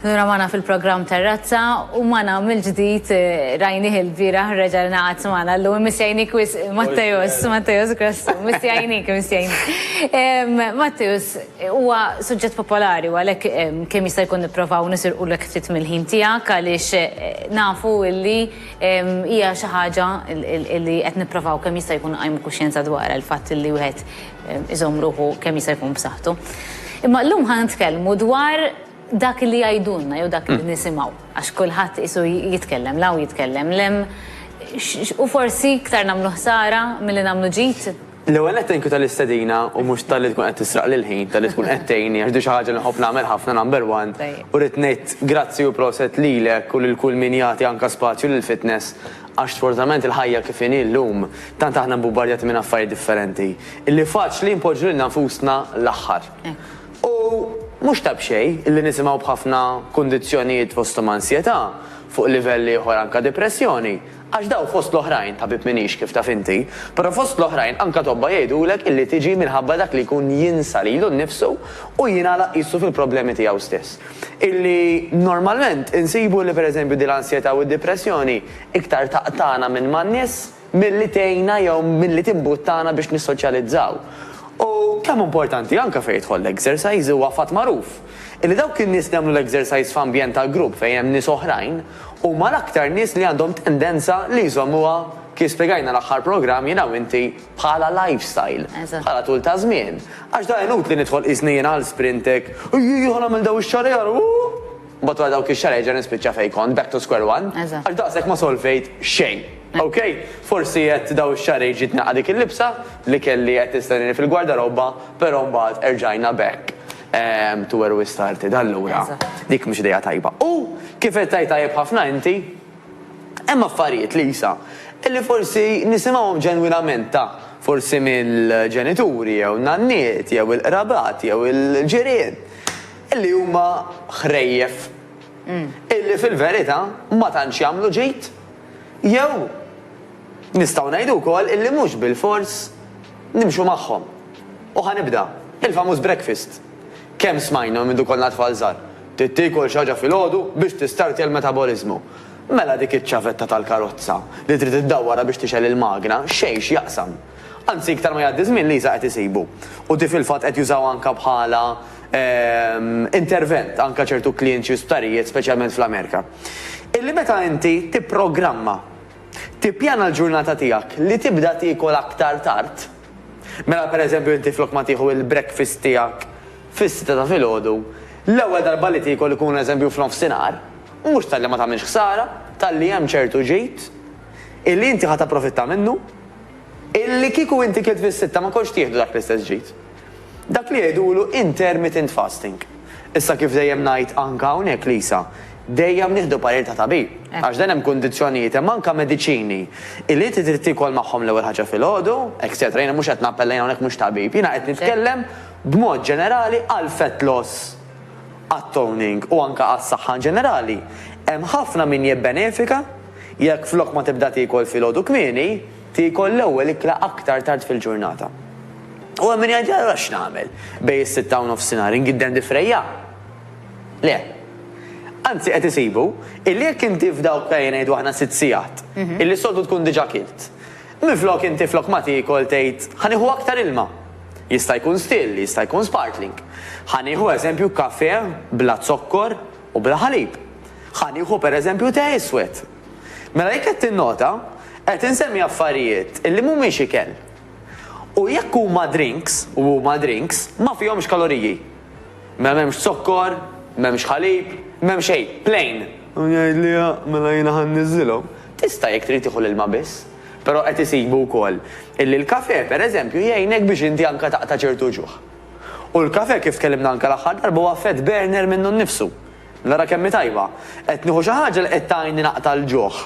Nura mana fil-program Terrazza u mana mill-ġdid rajni il-bira reġalna għad mana l-lum misjajnik wis Mattejus Grassu, misjajnik. Mattejus, huwa suġġett popolari u għalek kemm jista' jkun nipprovaw nisirqu l ftit mill-ħin tiegħek għaliex nafu illi hija xi ħaġa illi qed nipprovaw kemm jista' jkun qajmu kuxjenza dwar il-fatt illi wieħed iżomm ruħu kemm jista' jkun b'saħħtu. Imma llum ħan nitkellmu dwar dak li jgħidulna jew dak li nisimgħu għax kulħadd isu jitkellem law jitkellem lem u forsi iktar nagħmlu ħsara milli nagħmlu ġid. L-ewwel qed inkun tal-istedina u mhux tal-li tkun qed tisraq lil ħin, tal-li tkun qed tgħinni għax di xi ħaġa li nħobb nagħmel ħafna number one. U rid ngħid grazzi u proset lilek u lil kull min jagħti anke spazju lil fitness għax sfortunatament il-ħajja kif inhi llum tant aħna mbubbarjati minn affarijiet differenti. Illi faċli npoġġu lilna nfusna l-aħħar. U mhux tab xejn illi nisimgħu b'ħafna kundizzjonijiet fosthom ansjetà fuq livelli ieħor anke depressjoni. Għax daw fost l-oħrajn tabib minix kif taf inti, però fost l-oħrajn anke tobba jgħidulek illi tiġi minħabba dak li jkun jinsa lilu nnifsu u jingħalaq qisu fil-problemi tiegħu stess. Illi normalment insibu li pereżempju din l-ansjetà u d-depressjoni iktar taqtana minn man-nies milli tgħinna jew milli timbuttana biex nissoċjalizzaw. U kemm importanti anke fejn jidħol l-exercise huwa fatt magħruf. Illi dawk in-nies li jagħmlu l-exercise f'ambjent tal-grupp fejn hemm nies oħrajn huma l-aktar nies li għandhom tendenza li jżommuha kif spjegajna l-aħħar programm jiena u inti bħala lifestyle, bħala tul ta' żmien. Għax da inut li nidħol isnien għal sprintek, jieħu nagħmel daw ix-xarjar, mbagħad wara dawk ix-xarjar ġa nispiċċa fejn kont back to square one, għax daqshekk ma solvejt xejn. Okay, forsi qed daw ix-xarrej ġiet naqa' dik il-libsa li kelli qed tistenni fil-gwardarobba, però mbagħad erġajna back to where we started. Allura, dik mhux idea tajba. U kif qed tajjeb ħafna inti, hemm affarijiet li jisa illi forsi nisimgħuhom ġenwinament ta' forsi mill-ġenituri jew nanniet jew il-qrabat jew il-ġirien illi huma ħrejjef illi fil-verità ma tantx jagħmlu ġid jew nistgħu ngħidu wkoll illi mhux bil-fors nimxu magħhom. U ħanibda il-famuż breakfast. Kemm smajna minn dukolna tfal żgħar. Tittikol xi ħaġa filgħodu biex tistarti l-metabolismu. Mela dik iċ-ċavetta tal-karozza li trid iddawwara biex tixel il-magna xejn jaqsam. Anzi iktar ma jgħaddi żmien li qed isibu. U di fil-fatt qed jużaw anke bħala intervent anke ċertu klienċi u sptarijiet speċjalment fl-Amerika. Illi meta inti tipprogramma tippjana l-ġurnata tiegħek li tibda tiekol aktar tard. Mela pereżempju inti flok ma tieħu il-breakfast tiegħek fis-sitta ta' filgħodu, l-ewwel darba li tiekol ikun eżempju f'nofsinhar, mhux tal-li ma tagħmilx ħsara, tal-li hemm ċertu ġid illi inti ħadd approfitta minnu, illi kieku inti kielt fis-sitta ma kontx tieħdu dak l-istess ġid. Dak li jgħidulu intermittent fasting. Issa kif dejjem ngħid anke hawnhekk Lisa, dejjem nieħdu parir ta' tabib. Għax dan hemm kundizzjonijiet hemm anke mediċini illi inti trid tiekol magħhom l-ewwel ħaġa filgħodu, etc. Jiena mhux qed nappella hawnhekk mhux tabib, jiena qed nitkellem b'mod ġenerali għal fat loss, għat-toning u anke għas-saħħa ġenerali. Hemm ħafna min jibbenefika jekk flok ma tibda tiekol filgħodu kmieni, tiekol l-ewwel ikla aktar tard fil-ġurnata. U hemm min jgħid allura x'nagħmel bejn is-sitta u nofsinhar ingiddem difrejja? Le. Anzi qed isibu illi jekk inti f'dawk ngħidu aħna 6 sigħat, illi soltu tkun diġà kilt. Minflok inti flok ma tiekol tgħid ħanieħu aktar ilma. Jista' jkun still, jista' jkun sparkling. Ħanieħu eżempju kafè bla zokkor u bla ħalib. Ħanieħu pereżempju te iswed. Mela jekk qed tinnota, qed insemmi affarijiet illi mhumiex ikel. U jekk huma drinks ma fihomx kaloriji. M'hemmx zokkor, m'hemmx ħalib, m'hemm xejn, plain. U jgħidli mela jiena ħanniżilhom. Tista' jekk trid tieħu l-ilma biss. Però qed isibu wkoll illi l-kafè pereżempju jgħinek biex inti anke taqta' ċertu ġuħ. U l-kafè kif tkellimna anke l-aħħar darba huwa fat burner minnu nnifsu. Nara kemm tajba. Qed nieħu xi ħaġa li qed tgħinni naqta' l-ġuħ.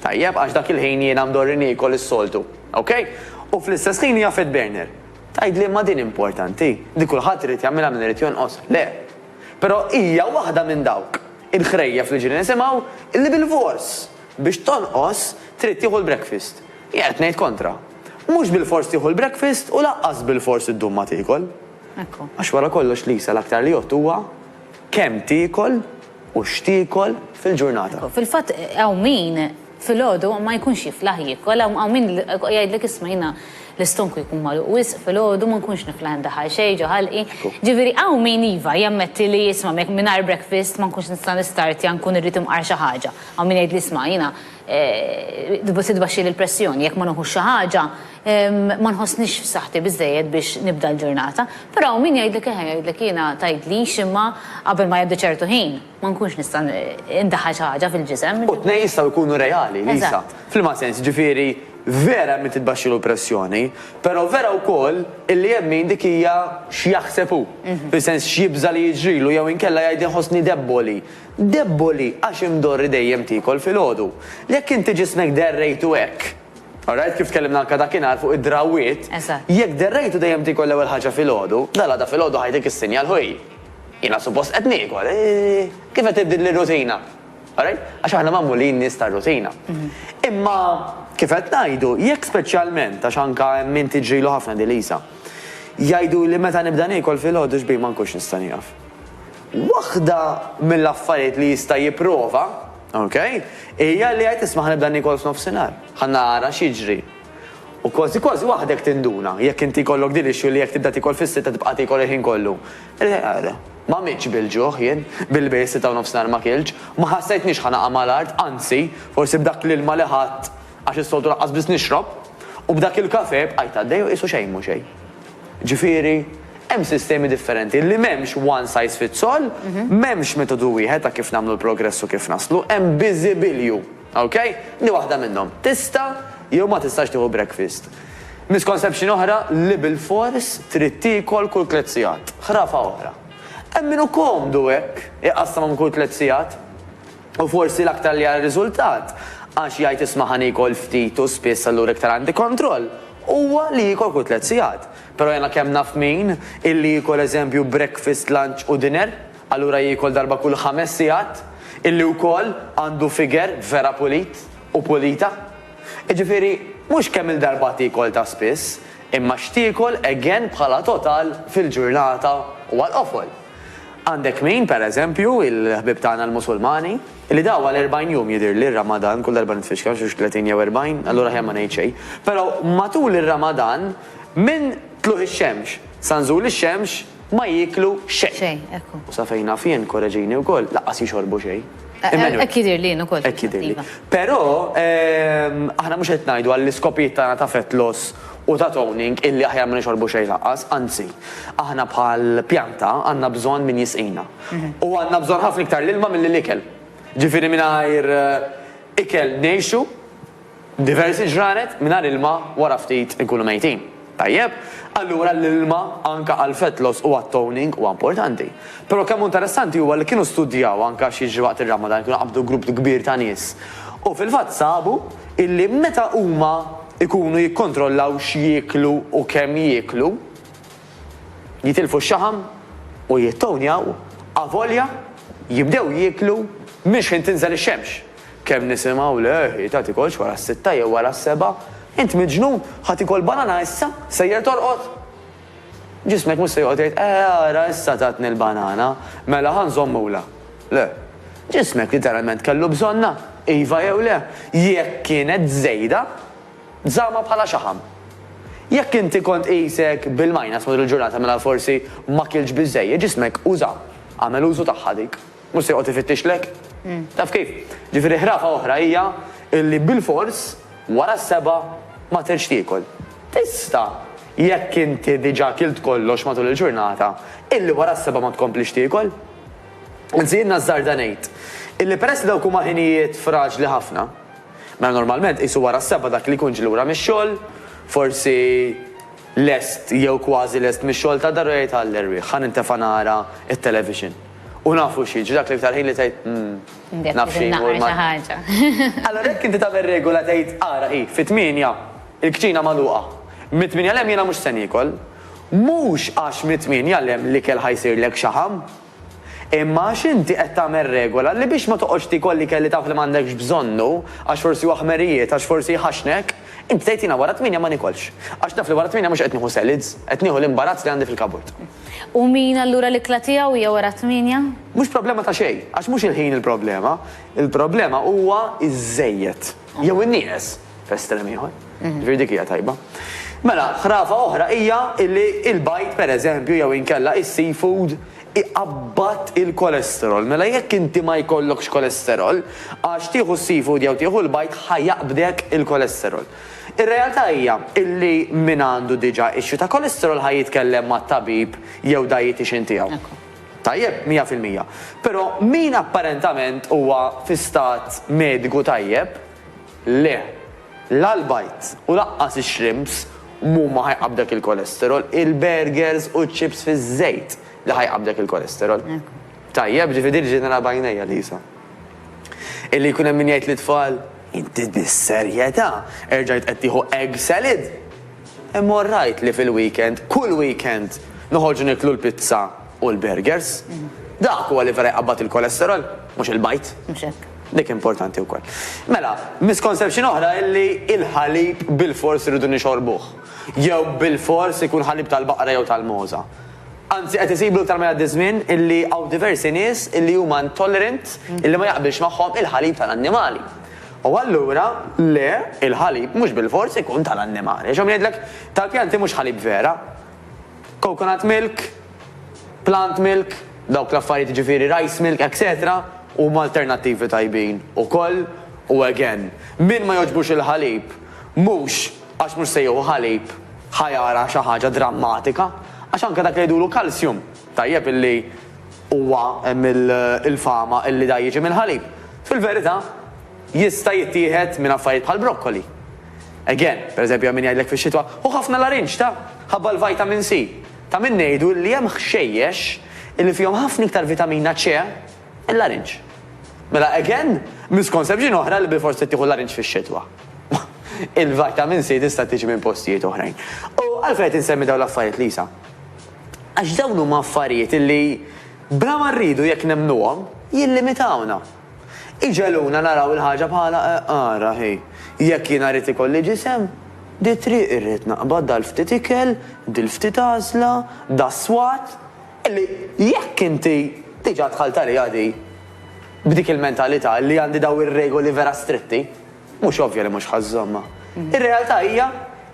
Tajjeb għax dak il-ħin jiena mdorri niekol is-soltu. Okay? U fl-istess ħin hija fat burner. Tgħidli ma din importanti. Di kulħadd irid jagħmilha min irid jonqos. Le. Però hija waħda minn dawk il-ħrejjef li ġieli nisimgħu illi bil-fors biex tonqos trid tieħu l-breakfast. Jgħid ngħid kontra. Mhux bil-fors tieħu l-breakfast u laqqas bil-fors iddum ma tiekol. Għax wara kollox Lisa l-aktar li jgħod huwa kemm tiekol u x'tiekol fil-ġurnata. Fil-fatt għaw min fil-ħodu ma jkunx jiflaħ jikol, għaw min jgħidlek ismajna l-istonku jkun malu u fil-ħodu ma nkunx niflaħ ndaħal xej ġoħalqi. Ġiviri għaw min iva jammetti li jisma mek minar breakfast ma nkunx nistan l-start jan kun irrit imqar xaħġa. Għaw min jgħid li isma jina tidbaxxi l-pressjoni, jek ma nħux xaħġa ma nħossnix f'saħħti biżejjed biex nibda l-ġurnata, però min jgħidlek jiena tajt li ximma qabel ma jibda ċertu ħin, ma nkunx nista' indaħħal xi ħaġa fil-ġisem. U tnej jistgħu jkunu reali, Lisa. Fil-ma sens, ġifieri vera mi titbaxxi l-pressjoni, però vera wkoll illi hemm min dik hija x'jaħseb hu. Fis-sens x'jibża li jiġrilu jew inkella jgħid inħossni debboli. Debboli għax imdorri dejjem tikol fil-ħodu. Jekk inti ġismek derrejtu hekk. Alright, kif tkellimna anke dakinhar fuq id-drawiet, jekk derrejtu dejjem tikol l-ewwel ħaġa fil-ħodu, dal-għada fil-ħodu ħajtek is-sinjal ħoj. Jiena suppost qed niekol, kif qed tibdil ir-rutina? Alright? Għax aħna magħmulin nies tar-rutina. Imma kif qed ngħidu, jekk speċjalment għax anke min tiġrilu ħafna di Lisa, jgħidu li meta nibda niekol fil-ħodu xbejn ma nkunx nista' nieqaf. Waħda mill-affarijiet li jista' jipprova, okay? Ija li għajt isma' ħanibda nikol f'nofsinhar. Ħannara x'jiġri. U kważi waħdek tinduna, jekk inti jkollok din ix-xogħol li jekk tibda tikol fis-sitta tibqa' tikol il-ħin kollu. Ma mitx bil-ġuħ jien, bil-bejs sitta u nofsinhar ma kilġ, ma ħassejtniex ħanaqa mal-art, anzi, forsi b'dak l-ilma li ħadd għax is-soltu laqqas biss nixrob, u b'dak il-kafè bqajt għaddej u qisu xejn mhu xejn. Ġifieri, hemm sistemi differenti li m'hemmx one size fits all, m'hemmx metodu wieħed ta' kif nagħmlu l-progress u kif naslu, hemm biżibilju, okay? Ni waħda minnhom. Tista' jew ma tistax tieħu breakfast. Misconception oħra li bil-fors trid tiekol kull tliet sigħat. Ħrafa oħra. Hemm min komdu hekk iqassam kull tliet sigħat u forsi l-aktar li għal riżultat għax jgħid isma' ħanikol ftit u spiss allura iktar għandi kontroll. Huwa li jikol kull tliet sigħat. Però jena kemm naf min illi jikol eżempju breakfast, lunch u dinner, allura jikol darba kull 5 sigħat, illi wkoll għandu figer vera pulit u pulita. Ġifieri mhux kemm il-darba tikol ta' spiss, imma x'tiekol again bħala total fil-ġurnata u għal-qofol. Għandek min, per eżempju, il-ħbib tagħna l-Musulmani, li dawa l-40 jum jidir li Ramadan, kull darba nitfixka, xux 30 jew 40, allura ħemma ngħid xejn. Però matul ir-Ramadan, minn tluħ ix-xemx, sanżul ix-xemx, ma jiklu xejn. U sa fejna fien korreġini wkoll, laqqas jixorbu xejn. Ekk jidir li ukoll. Ekk jidir li. Però aħna mhux qed ngħidu għall-iskopijiet tagħna ta' fett loss u ta' toning illi aħjar ma nixorbu xejn laqqas, anzi, aħna bħal pjanta għandna bżonn min jisqina. U għandna bżonn ħafna iktar l-ilma mill-ikel. Ġifieri mingħajr ikel ngħixu diversi ġranet mingħajr ilma wara ftit inkunu mejtin. Tajjeb, allura l-ilma anka għal-fett loss u għat-toning huwa importanti. Però kemm interessanti huwa li kienu studjaw anka xi waqt ir-Ramadan kienu qabdu grupp kbir ta' nies. U fil-fatt sabu illi meta huma ikunu jikkontrollaw x'jieklu u kemm jieklu, jitilfu x-xaħam u jittonjaw avolja jibdew jieklu mhix ħin tinżel ix-xemx. Kemm nisimgħu le ta' tikolx wara s-sitta jew wara s-seba', int miġnun ħadd ikol banana issa sejjer torqod. Ġismek mhux se joqgħod jgħid ara issa tatni l-banana, mela ħanżommula. Le, ġismek literalment kellu bżonna, iva jew le, jekk kienet żejda, żama bħala xaħam. Jekk inti kont qisek bil-majnas madwar il-ġurnata mela forsi ma kielx biżejjed, ġismek uża, għamel użu tagħha dik. Mhux se joqgħod ifittixlek. Taf kif? Ġifieri ħrafa oħra hija illi bil-fors wara s-seba' ma terġ tiekol. Tista' jekk inti diġà kilt kollox matul il-ġurnata, illi wara s-seba' ma tkomplix tiekol. Insi jiena żarda ngħid illi peress dawk huma ħinijiet fraġli ħafna, mela normalment qisu wara s-seba' dak li jkun ġi lura mix-xogħol, forsi lest jew kważi lest mix-xogħol ta' daru jgħid għall-erwieħ, ħan intefa' nara it-television. U nafu xieġi, dak li iktar ħin li tgħid naf xi ħaġa. Allora jekk inti tagħmel regola tgħid ara hi fit-8 il-kċina magħluqa. Mit-8 lem jiena mhux se niekol, mhux għax mit-8 lem l-ikel ħajsirlek xaħam, imma għax inti qed tagħmel regola li biex ma toqgħodx tikol li kelli taf li m'għandekx bżonnu, għax forsi waħmerijiet, għax forsi jħaxnek, Inti tgħidilna wara 8 ma nikolx. Għax naf li wara 8 mhux qed nieħu solids, qed nieħu l-imbarazz li għandi fil-kabort. U min allura l-ikla tiegħu hija wara 8? Mhux problema ta' xejn, għax mhux il-ħin il-problema. Il-problema huwa iż-żejjed. Jew in-nies f'estrem ieħor. Ġifieri dik hija tajba. Mela, ħrafa oħra hija illi il-bajt pereżempju jew inkella is-seafood iqabbat il-kolesterol. Mela jekk inti ma jkollokx kolesterol, għax tieħu s-seafood jew tieħu l-bajt ħajjaqbdek il-kolesterol. Ir-realtà hija illi min għandu diġà ixxu ta' kolesterol ħajitkellem mat-tabib jew dietitian tiegħu. Tajjeb, 100%. Però min apparentament huwa fi stat mediku tajjeb, le, l-bajt u laqqas ix-shrimps mhuma ħajqabdek il-kolesterol, il-burgers u ċips fiż-żejt li ħajqabdek il-kolesterol. Tajjeb, ġifieri ġenera bajnejja Lisa. Illi jkun hemm min jgħid li-tfal, inti bis-serjetà erġajt qed tieħu egg salad. Hemm orrajt li fil-weekend, kull weekend noħorġu niklu l-pizza u l-burgers. Dak huwa li vera jqabbad il-kolesterol, mhux il-bajt. Mhux hekk. Dik importanti wkoll. Mela, misconception oħra illi il-ħalib bil-fors irridu nixorbuh. Jew bil-fors ikun ħalib tal-baqra jew tal-moża. Anzi, qed isiblu iktar minn żmien illi hawn diversi nies illi huma intolerant illi ma jaqbilx magħhom il-ħalib tal-annimali. U allura, le, il-ħalib mhux bil-fors ikun tal-annimali. X'hom jgħidlek tal-pjanti mhux ħalib vera. Coconut milk, plant milk, dawk l-affarijiet ġifieri rice milk, etc. huma alternattivi tajbin. Ukoll u again, min ma jogħġbux il-ħalib, mhux għax mhux se jew ħalib ħajara xi ħaġa drammatika, għax anke dak li jgħidulu kalsjum. Tajjeb illi huwa hemm il-fama illi da jiġi mill-ħalib. Fil-verità, jista' jittieħed minn affarijiet bħal brokkoli. Again, pereżempju min jgħidlek fix-xitwa, u ħafna l-arinġ ta' ħabba l-vitamin C. Ta' min ngħidu li hemm xejjex illi fihom ħafna iktar vitamina C l-arinġ. Mela again, misconception oħra li bil-fors tieħu l-arinġ fix-xitwa. Il-vitamin C tista' tiġi minn postijiet oħrajn. U għalfejn qed insemmi dawn l-affarijiet Lisa. Għax dawn huma affarijiet illi bla ma rridu jekk nemmnuhom jillimitawna. Iġeluna naraw il-ħaġa bħala ara ħej. Jekk jiena rrid ikolli ġisem, di triq irrid naqbad dal-ftit ikel, dil-ftit għażla, da swat, illi jekk inti diġà tħalt għali għadi b'dik il-mentalità li għandi daw ir-regoli vera stretti, mhux ovvja li mhux ħażżomma. Ir-realtà hija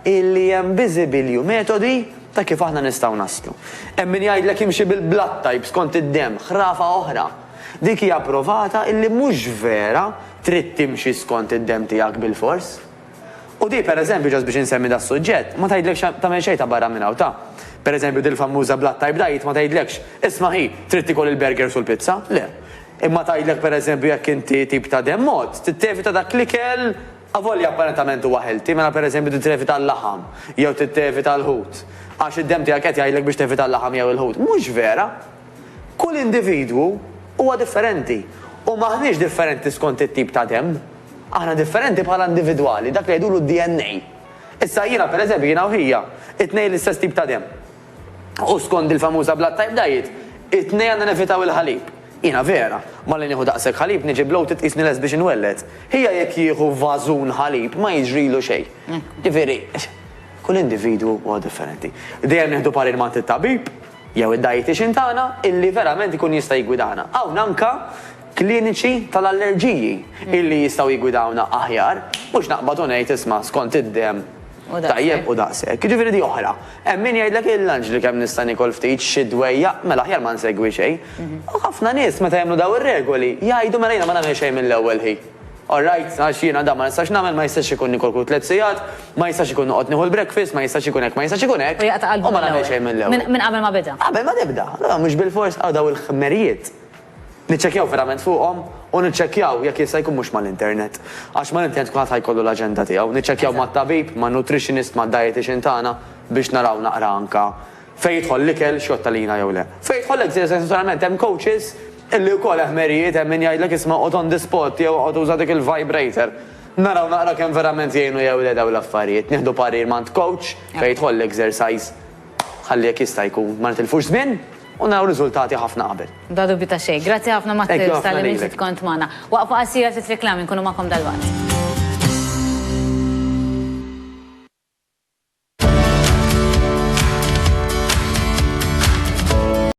illi hemm biżibilju metodi ta' kif aħna nistgħu naslu. Hemm min jgħidlek imxi bil-blood type skont id-demm, ħrafa oħra. Dik hija provata illi mhux vera trid timxi skont id-demm tiegħek bil-fors. U di pereżempju ġas biex insemmi da suġġett, ma tgħidlekx tagħmel xejn ta' barra minn hawn ta'. Pereżempju dil-famuża blood type diet ma tgħidlekx, isma' hi trid tikol il-burgers u l-pizza? Le. Imma tgħidlek pereżempju jekk inti tip ta' demm mod, tittevita dak l-ikel avolja apparentament huwa healthy, mela pereżempju tittevita l-laħam jew tittevita l-ħut. Għax id-demm tiegħek qed jgħidlek biex tevita l-laħam jew il-ħut. Mhux vera. Kull individwu huwa differenti. U maħniex differenti skont it-tip ta' demm. Aħna differenti bħala individwali, dak li jgħidulu DNA. Issa jiena pereżempju jiena u hija, it-tnejn l-istess tip ta' demm. U skont il-famuża blood type diet, it-tnejn għandna nevitaw il-ħalib. Jiena vera, ma li nieħu daqshekk ħalib niġi bloated isni les biex inwellet. Hija jekk jieħu vażun ħalib ma jiġrilu xejn. Ġifieri, kull individwu huwa differenti. Dejjem nieħdu parir ma' tabib jew id-dietitian tagħna illi verament ikun jista' jgwidana. Hawn anke kliniċi tal-allerġiji illi jistgħu jgwidawna aħjar, mhux naqbad u ngħid isma' skont id-demm tajjeb u daqshekk. Jiġifieri di oħra. Hemm min jgħidlek il-lunch li kemm nista' nikol ftit xi dwejja, mela aħjar ma nsegwi xejn. U ħafna nies meta jagħmlu daw ir-regoli jgħidu mela jiena ma nagħmel xejn mill-ewwel ħin. Alright, għax jiena da ma nistax nagħmel, ma jistax ikun nikol kull 3 sigħat, ma jistax ikun noqgħod nieħu l-breakfast, ma jistax ikun hekk, ma jistax ikun hekk. U ma nagħmel xejn mill-ewwel. Minn qabel ma beda. Qabel ma tibda, mhux bil-fors daw il-ħmerijiet. Niċċekkjaw verament fuqhom u niċċekkjaw jekk jista' jkun mhux mal-internet. Għax mal-internet tkun ħadd jkollu l-aġenda tiegħu. Niċċekkjaw mat-tabib, man-nutritionist, mad-dietitian tagħna biex naraw naqra anka fejn jidħol l-ikel xjotta lina jew le. Fejn jidħol eżerċizzjonalment hemm coaches illi wkoll ħmerijiet hemm min jgħidlek isma' qod on the spot jew qod uża dik il-vibrator. Naraw naqra kemm verament jgħinu jew le daw l-affarijiet. Nieħdu parir mand coach fejn jidħol l-exercise ħalli jekk jista' jkun ma nitilfux żmien u naraw riżultati ħafna qabel. Da dubju ta' xejn. Grazzi ħafna Mattil tal-li kont magħna. Waqfa qasira titreklami nkunu magħkom dal-waqt.